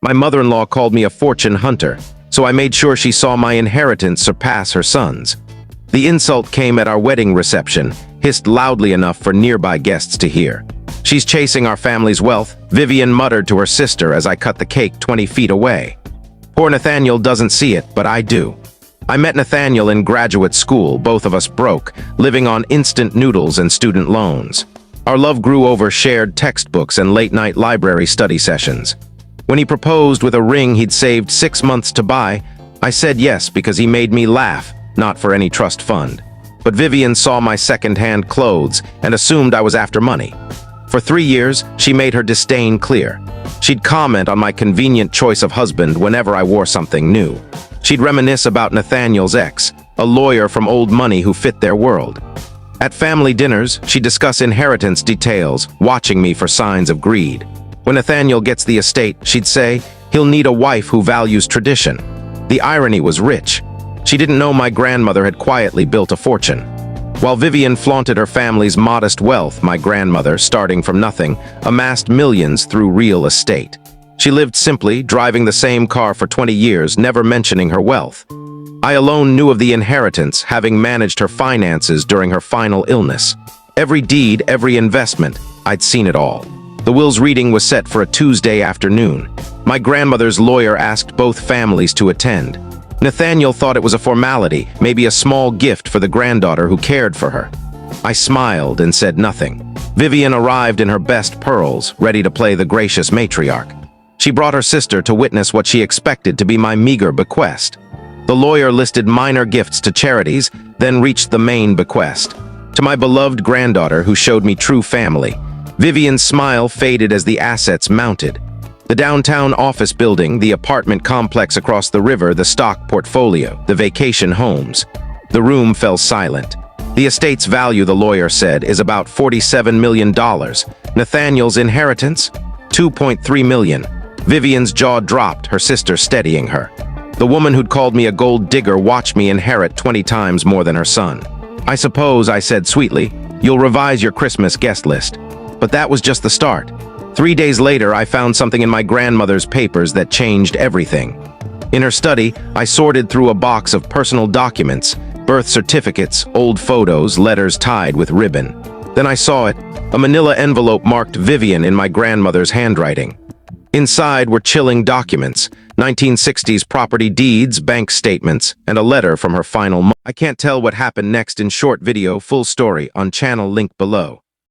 My mother-in-law called me a fortune hunter, so I made sure she saw my inheritance surpass her son's. The insult came at our wedding reception, hissed loudly enough for nearby guests to hear. "She's chasing our family's wealth," Vivian muttered to her sister as I cut the cake 20 feet away. Poor Nathaniel doesn't see it, but I do. I met Nathaniel in graduate school, both of us broke, living on instant noodles and student loans. Our love grew over shared textbooks and late-night library study sessions. When he proposed with a ring he'd saved 6 months to buy, I said yes because he made me laugh, not for any trust fund. But Vivian saw my second-hand clothes and assumed I was after money. For 3 years, she made her disdain clear. She'd comment on my convenient choice of husband whenever I wore something new. She'd reminisce about Nathaniel's ex, a lawyer from old money who fit their world. At family dinners, she'd discuss inheritance details, watching me for signs of greed. When Nathaniel gets the estate, she'd say, he'll need a wife who values tradition. The irony was rich. She didn't know my grandmother had quietly built a fortune. While Vivian flaunted her family's modest wealth, my grandmother, starting from nothing, amassed millions through real estate. She lived simply, driving the same car for 20 years, never mentioning her wealth. I alone knew of the inheritance, having managed her finances during her final illness. Every deed, every investment, I'd seen it all. The will's reading was set for a Tuesday afternoon. My grandmother's lawyer asked both families to attend. Nathaniel thought it was a formality, maybe a small gift for the granddaughter who cared for her. I smiled and said nothing. Vivian arrived in her best pearls, ready to play the gracious matriarch. She brought her sister to witness what she expected to be my meager bequest. The lawyer listed minor gifts to charities, then reached the main bequest. To my beloved granddaughter, who showed me true family. Vivian's smile faded as the assets mounted. The downtown office building, the apartment complex across the river, the stock portfolio, the vacation homes. The room fell silent. The estate's value, the lawyer said, is about $47 million. Nathaniel's inheritance? $2.3 million. Vivian's jaw dropped, her sister steadying her. The woman who'd called me a gold digger watched me inherit 20 times more than her son. "I suppose," I said sweetly, "you'll revise your Christmas guest list." But that was just the start. 3 days later, I found something in my grandmother's papers that changed everything. In her study, I sorted through a box of personal documents, birth certificates, old photos, letters tied with ribbon. Then I saw it, a manila envelope marked Vivian in my grandmother's handwriting. Inside were chilling documents, 1960s property deeds, bank statements, and a letter from her final month. I can't tell what happened next in short video, full story, on channel link below.